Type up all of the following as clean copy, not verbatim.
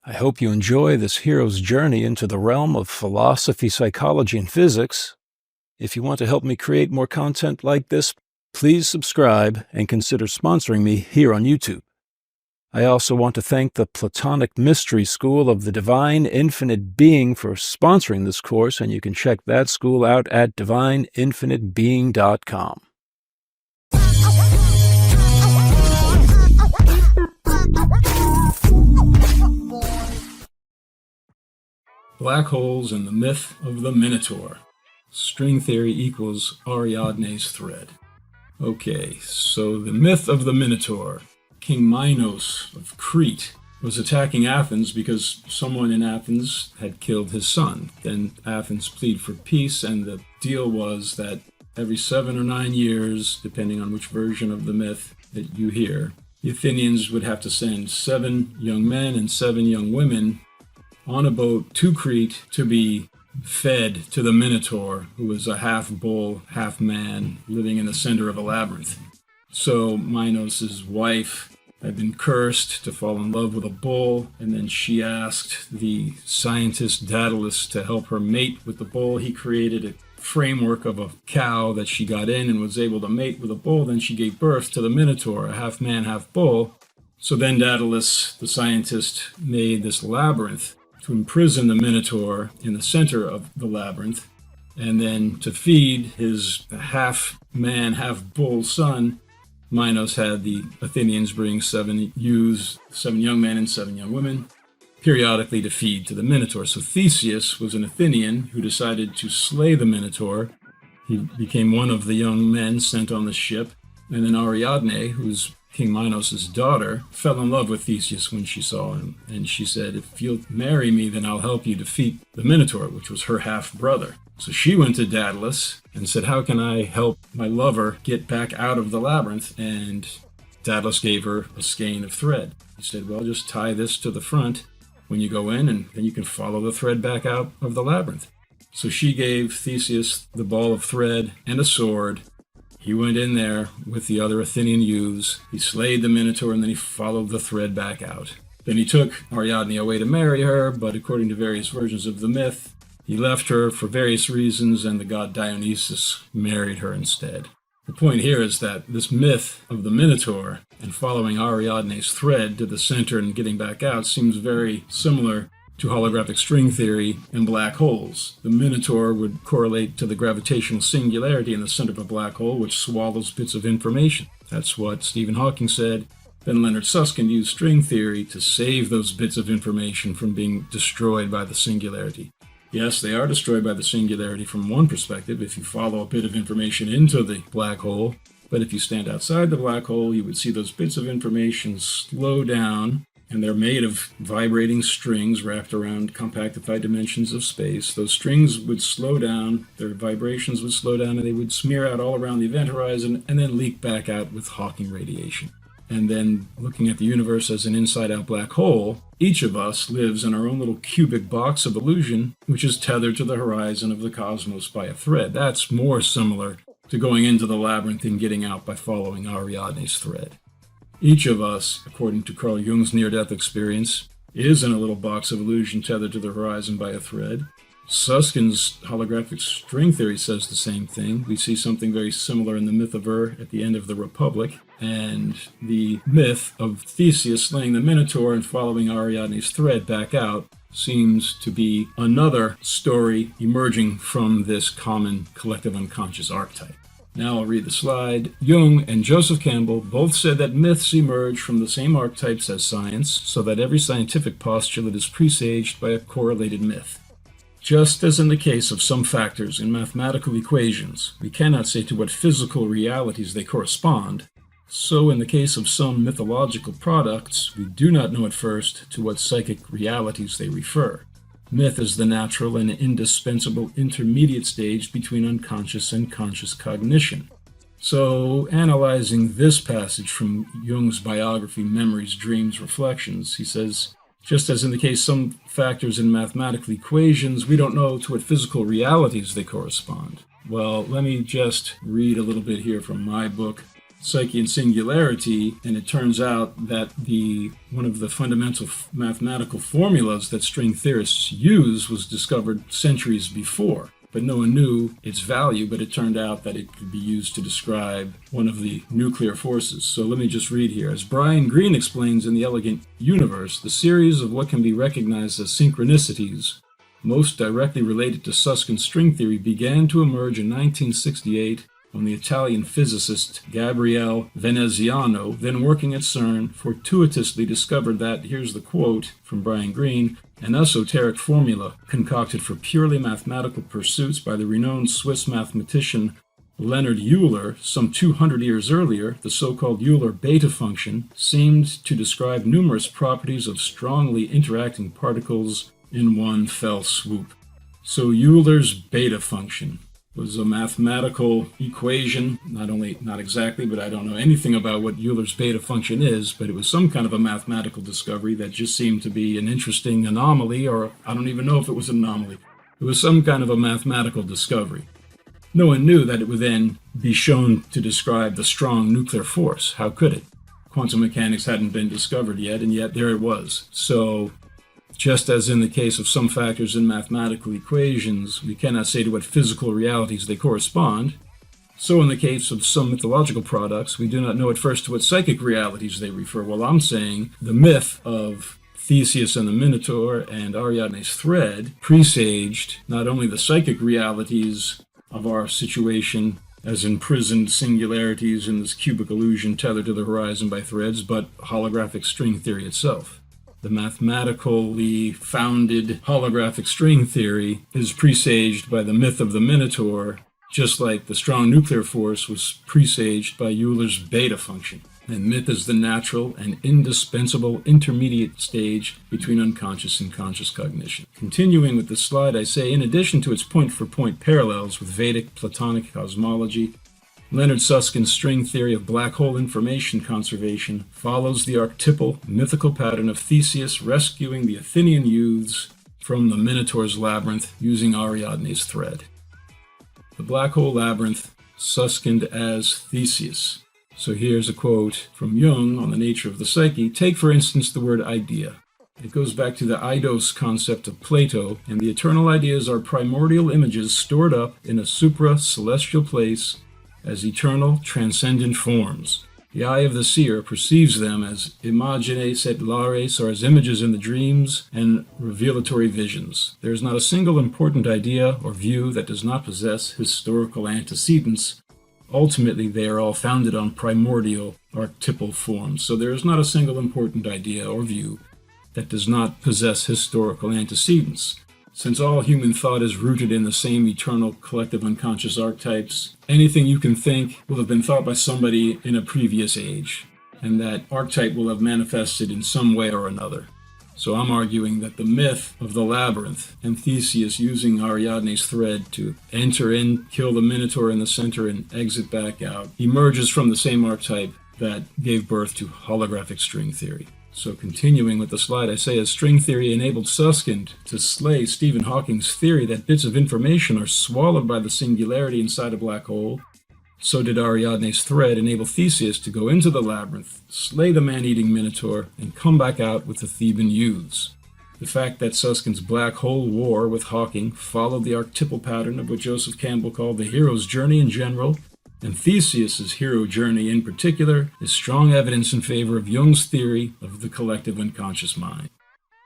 I hope you enjoy this hero's journey into the realm of philosophy, psychology, and physics. If you want to help me create more content like this, please subscribe and consider sponsoring me here on YouTube. I also want to thank the Platonic Mystery School of the Divine Infinite Being for sponsoring this course, and you can check that school out at divineinfinitebeing.com. Black holes and the myth of the Minotaur. String theory equals Ariadne's thread. Okay, so the myth of the Minotaur. King Minos of Crete was attacking Athens because someone in Athens had killed his son. Then Athens pleaded for peace, and the deal was that every 7 or 9 years, depending on which version of the myth that you hear, the Athenians would have to send 7 young men and 7 young women on a boat to Crete to be fed to the Minotaur, who was a half-bull, half-man, living in the center of a labyrinth. So Minos' wife had been cursed to fall in love with a bull, and then she asked the scientist Daedalus to help her mate with the bull. He created a framework of a cow that she got in and was able to mate with a bull. Then she gave birth to the Minotaur, a half-man, half-bull. So then Daedalus, the scientist, made this labyrinth to imprison the Minotaur in the center of the labyrinth, and then to feed his half-man, half-bull son, Minos had the Athenians bring 7 youths, 7 young men and 7 young women, periodically to feed to the Minotaur. So Theseus was an Athenian who decided to slay the Minotaur. He became one of the young men sent on the ship, and then Ariadne, who's King Minos' daughter, fell in love with Theseus when she saw him, and she said, "If you'll marry me, then I'll help you defeat the Minotaur," which was her half-brother. So she went to Daedalus and said, "How can I help my lover get back out of the labyrinth?" And Daedalus gave her a skein of thread. He said, "Well, just tie this to the front when you go in, and then you can follow the thread back out of the labyrinth." So she gave Theseus the ball of thread and a sword. He went in there with the other Athenian youths. He slayed the Minotaur, and then he followed the thread back out. Then he took Ariadne away to marry her, but according to various versions of the myth, he left her for various reasons, and the god Dionysus married her instead. The point here is that this myth of the Minotaur and following Ariadne's thread to the center and getting back out seems very similar to holographic string theory and black holes. The Minotaur would correlate to the gravitational singularity in the center of a black hole, which swallows bits of information. That's what Stephen Hawking said. Then Leonard Susskind used string theory to save those bits of information from being destroyed by the singularity. Yes, they are destroyed by the singularity from one perspective if you follow a bit of information into the black hole, but if you stand outside the black hole, you would see those bits of information slow down, and they're made of vibrating strings wrapped around compacted dimensions of space. Those strings would slow down, their vibrations would slow down, and they would smear out all around the event horizon and then leak back out with Hawking radiation. And then, looking at the universe as an inside-out black hole, each of us lives in our own little cubic box of illusion, which is tethered to the horizon of the cosmos by a thread. That's more similar to going into the labyrinth and getting out by following Ariadne's thread. Each of us, according to Carl Jung's near-death experience, is in a little box of illusion tethered to the horizon by a thread. Suskind's holographic string theory says the same thing. We see something very similar in the myth of at the end of the Republic, and the myth of Theseus slaying the Minotaur and following Ariadne's thread back out seems to be another story emerging from this common collective unconscious archetype. Now I'll read the slide. Jung and Joseph Campbell both said that myths emerge from the same archetypes as science, so that every scientific postulate is presaged by a correlated myth. Just as in the case of some factors in mathematical equations, we cannot say to what physical realities they correspond, so in the case of some mythological products, we do not know at first to what psychic realities they refer. Myth is the natural and indispensable intermediate stage between unconscious and conscious cognition. So, analyzing this passage from Jung's biography, Memories, Dreams, Reflections, he says, just as in the case of some factors in mathematical equations, we don't know to what physical realities they correspond. Well, let me just read a little bit here from my book, Psyche and Singularity, and it turns out that one of the fundamental mathematical formulas that string theorists use was discovered centuries before. But no one knew its value, but it turned out that it could be used to describe one of the nuclear forces. So let me just read here. As Brian Greene explains in The Elegant Universe, the series of what can be recognized as synchronicities, most directly related to Susskind string theory, began to emerge in 1968 when the Italian physicist Gabriele Veneziano, then working at CERN, fortuitously discovered that, here's the quote from Brian Greene, an esoteric formula concocted for purely mathematical pursuits by the renowned Swiss mathematician Leonhard Euler some 200 years earlier, the so-called Euler beta function, seemed to describe numerous properties of strongly interacting particles in one fell swoop. So Euler's beta function was a mathematical equation, not exactly, but I don't know anything about what Euler's beta function is, but it was some kind of a mathematical discovery that just seemed to be an interesting anomaly, or I don't even know if it was an anomaly. It was some kind of a mathematical discovery. No one knew that it would then be shown to describe the strong nuclear force. How could it? Quantum mechanics hadn't been discovered yet, and yet there it was. So, just as in the case of some factors in mathematical equations, we cannot say to what physical realities they correspond, so in the case of some mythological products, we do not know at first to what psychic realities they refer. Well, I'm saying the myth of Theseus and the Minotaur and Ariadne's thread presaged not only the psychic realities of our situation as imprisoned singularities in this cubic illusion tethered to the horizon by threads, but holographic string theory itself. The mathematically founded holographic string theory is presaged by the myth of the Minotaur, just like the strong nuclear force was presaged by Euler's beta function. And myth is the natural and indispensable intermediate stage between unconscious and conscious cognition. Continuing with the slide, I say, in addition to its point-for-point parallels with Vedic Platonic cosmology, Leonard Susskind's string theory of black hole information conservation follows the archetypal mythical pattern of Theseus rescuing the Athenian youths from the Minotaur's labyrinth using Ariadne's thread. The black hole labyrinth, Susskind as Theseus. So here's a quote from Jung on the nature of the psyche. Take, for instance, the word idea. It goes back to the eidos concept of Plato, and the eternal ideas are primordial images stored up in a supra-celestial place as eternal, transcendent forms. The eye of the seer perceives them as imagines et lares, or as images in the dreams and revelatory visions. There is not a single important idea or view that does not possess historical antecedents. Ultimately, they are all founded on primordial archetypal forms. So there is not a single important idea or view that does not possess historical antecedents. Since all human thought is rooted in the same eternal collective unconscious archetypes, anything you can think will have been thought by somebody in a previous age, and that archetype will have manifested in some way or another. So I'm arguing that the myth of the labyrinth and Theseus using Ariadne's thread to enter in, kill the Minotaur in the center, and exit back out emerges from the same archetype that gave birth to holographic string theory. So continuing with the slide, I say, as string theory enabled Susskind to slay Stephen Hawking's theory that bits of information are swallowed by the singularity inside a black hole, so did Ariadne's thread enable Theseus to go into the labyrinth, slay the man-eating Minotaur, and come back out with the Theban youths. The fact that Susskind's black hole war with Hawking followed the archetypal pattern of what Joseph Campbell called the hero's journey in general, and Theseus's hero journey in particular, is strong evidence in favor of Jung's theory of the collective unconscious mind.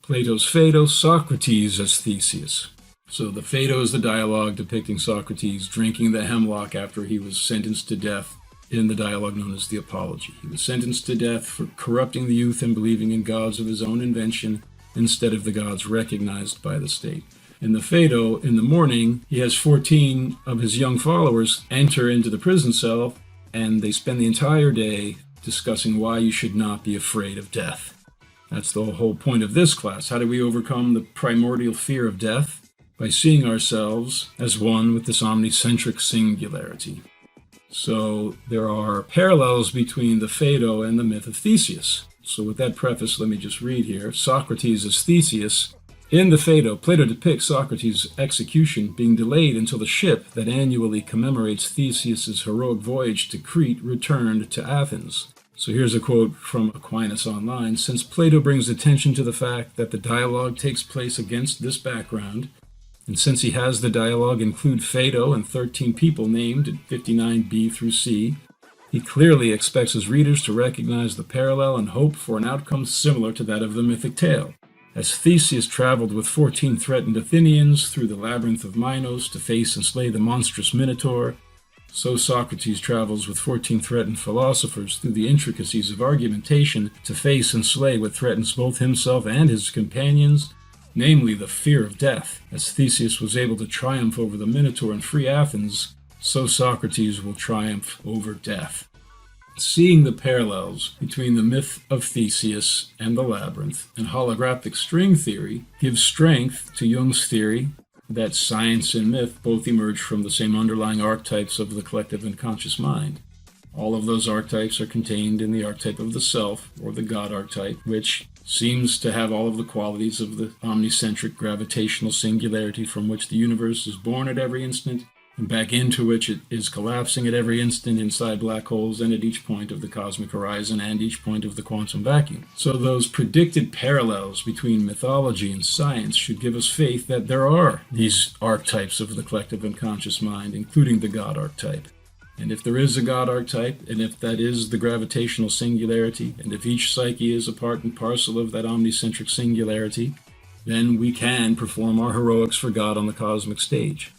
Plato's Phaedo, Socrates as Theseus. So the Phaedo is the dialogue depicting Socrates drinking the hemlock after he was sentenced to death in the dialogue known as the Apology. He was sentenced to death for corrupting the youth and believing in gods of his own invention instead of the gods recognized by the state. In the Phaedo, in the morning, he has 14 of his young followers enter into the prison cell, and they spend the entire day discussing why you should not be afraid of death. That's the whole point of this class. How do we overcome the primordial fear of death? By seeing ourselves as one with this omnicentric singularity. So there are parallels between the Phaedo and the myth of Theseus. So with that preface, let me just read here. Socrates as Theseus In the Phaedo, Plato depicts Socrates' execution being delayed until the ship that annually commemorates Theseus's heroic voyage to Crete returned to Athens. So here's a quote from Aquinas Online. Since Plato brings attention to the fact that the dialogue takes place against this background, and since he has the dialogue include Phaedo and 13 people named in 59b through c, he clearly expects his readers to recognize the parallel and hope for an outcome similar to that of the mythic tale. As Theseus traveled with 14 threatened Athenians through the labyrinth of Minos to face and slay the monstrous Minotaur, so Socrates travels with 14 threatened philosophers through the intricacies of argumentation to face and slay what threatens both himself and his companions, namely the fear of death. As Theseus was able to triumph over the Minotaur and free Athens, so Socrates will triumph over death. Seeing the parallels between the myth of Theseus and the labyrinth and holographic string theory gives strength to Jung's theory that science and myth both emerge from the same underlying archetypes of the collective unconscious mind. All of those archetypes are contained in the archetype of the self, or the God archetype, which seems to have all of the qualities of the omnicentric gravitational singularity from which the universe is born at every instant, and back into which it is collapsing at every instant inside black holes and at each point of the cosmic horizon and each point of the quantum vacuum. So those predicted parallels between mythology and science should give us faith that there are these archetypes of the collective unconscious mind, including the God archetype. And if there is a God archetype, and if that is the gravitational singularity, and if each psyche is a part and parcel of that omnicentric singularity, then we can perform our heroics for God on the cosmic stage.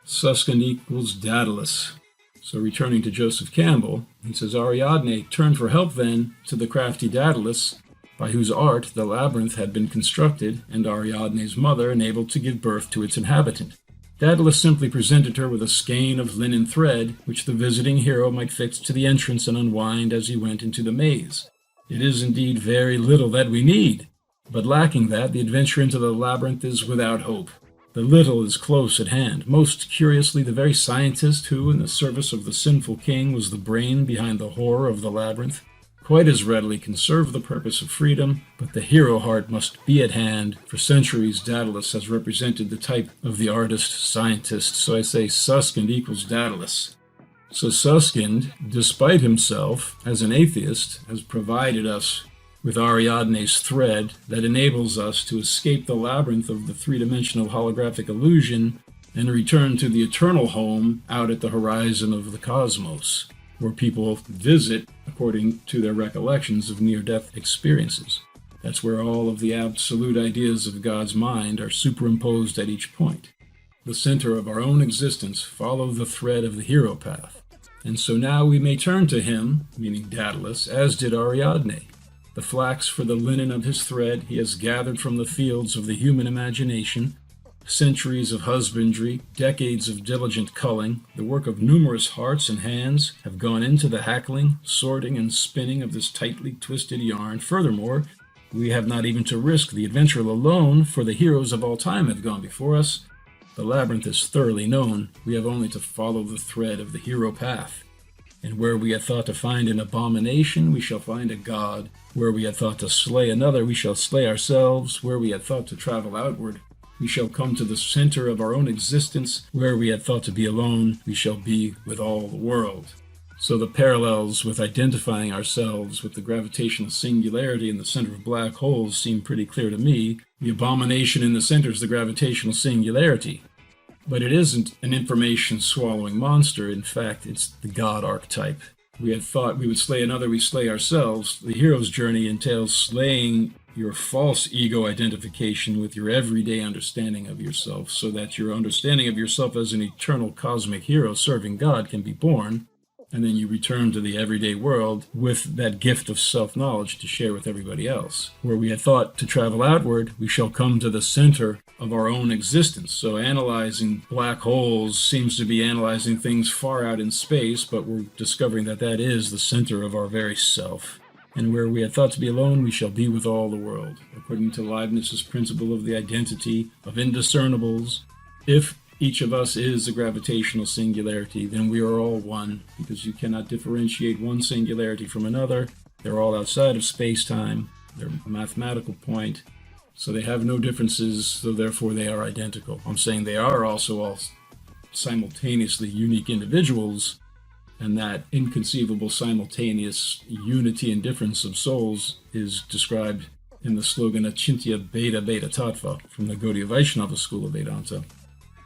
Susskind equals Daedalus. So returning to Joseph Campbell, he says, Ariadne turned for help then to the crafty Daedalus, by whose art the labyrinth had been constructed, and Ariadne's mother enabled to give birth to its inhabitant. Daedalus simply presented her with a skein of linen thread, which the visiting hero might fix to the entrance and unwind as he went into the maze. It is indeed very little that we need, but lacking that, the adventure into the labyrinth is without hope. The little is close at hand. Most curiously, the very scientist who, in the service of the sinful king, was the brain behind the horror of the labyrinth, quite as readily can serve the purpose of freedom, but the hero heart must be at hand. For centuries, Daedalus has represented the type of the artist-scientist, so I say Susskind equals Daedalus. So Susskind, despite himself, as an atheist, has provided us with Ariadne's thread that enables us to escape the labyrinth of the three-dimensional holographic illusion and return to the eternal home out at the horizon of the cosmos, where people visit according to their recollections of near-death experiences. That's where all of the absolute ideas of God's mind are superimposed at each point. The center of our own existence follow the thread of the hero path. And so now we may turn to him, meaning Daedalus, as did Ariadne. The flax for the linen of his thread he has gathered from the fields of the human imagination. Centuries of husbandry, decades of diligent culling, the work of numerous hearts and hands have gone into the hackling, sorting, and spinning of this tightly twisted yarn. Furthermore, we have not even to risk the adventure alone, for the heroes of all time have gone before us. The labyrinth is thoroughly known. We have only to follow the thread of the hero path. And where we had thought to find an abomination, we shall find a god. Where we had thought to slay another, we shall slay ourselves. Where we had thought to travel outward, we shall come to the center of our own existence. Where we had thought to be alone, we shall be with all the world. So the parallels with identifying ourselves with the gravitational singularity in the center of black holes seem pretty clear to me. The abomination in the center is the gravitational singularity. But it isn't an information-swallowing monster. In fact, it's the God archetype. We had thought we would slay another, we slay ourselves. The hero's journey entails slaying your false ego identification with your everyday understanding of yourself, so that your understanding of yourself as an eternal cosmic hero serving God can be born, and then you return to the everyday world with that gift of self-knowledge to share with everybody else. Where we had thought to travel outward, we shall come to the center of our own existence. So analyzing black holes seems to be analyzing things far out in space, but we're discovering that that is the center of our very self. And where we had thought to be alone, we shall be with all the world. According to Leibniz's principle of the identity of indiscernibles, if each of us is a gravitational singularity, then we are all one, because you cannot differentiate one singularity from another. They're all outside of space-time. They're a mathematical point. So they have no differences, so therefore they are identical. I'm saying they are also all simultaneously unique individuals, and that inconceivable simultaneous unity and difference of souls is described in the slogan Achintya Bheda Bheda Tattva from the Gaudiya Vaishnava school of Vedanta.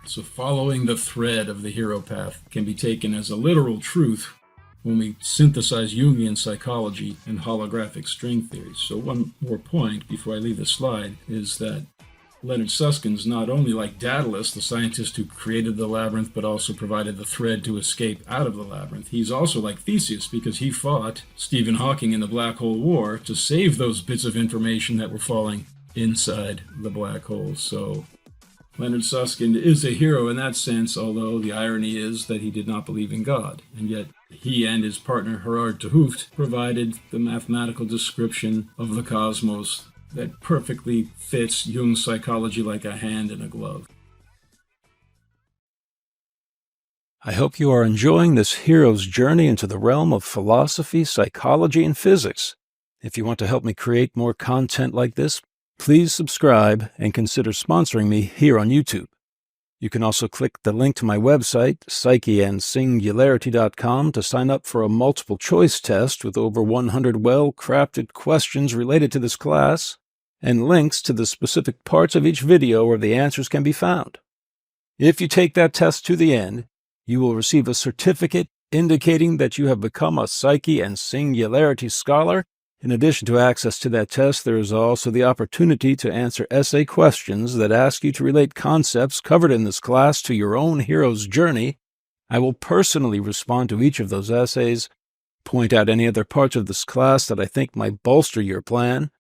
So following the thread of the hero path can be taken as a literal truth when we synthesize Jungian psychology and holographic string theory. So one more point before I leave the slide is that Leonard Susskind's not only like Daedalus, the scientist who created the labyrinth, but also provided the thread to escape out of the labyrinth. He's also like Theseus because he fought Stephen Hawking in the Black Hole War to save those bits of information that were falling inside the black hole. So Leonard Susskind is a hero in that sense, although the irony is that he did not believe in God. And yet he and his partner Gerard de Hooft provided the mathematical description of the cosmos that perfectly fits Jung's psychology like a hand in a glove. I hope you are enjoying this hero's journey into the realm of philosophy, psychology, and physics. If you want to help me create more content like this, please subscribe and consider sponsoring me here on YouTube. You can also click the link to my website, psycheandsingularity.com, to sign up for a multiple choice test with over 100 well-crafted questions related to this class, and links to the specific parts of each video where the answers can be found. If you take that test to the end, you will receive a certificate indicating that you have become a Psyche and Singularity scholar. In addition to access to that test, there is also the opportunity to answer essay questions that ask you to relate concepts covered in this class to your own hero's journey. I will personally respond to each of those essays, point out any other parts of this class that I think might bolster your plan.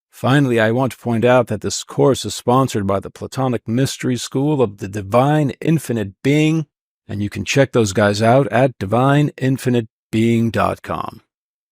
Finally, I want to point out that this course is sponsored by the Platonic Mystery School of the Divine Infinite Being, and you can check those guys out at divineinfinitebeing.com.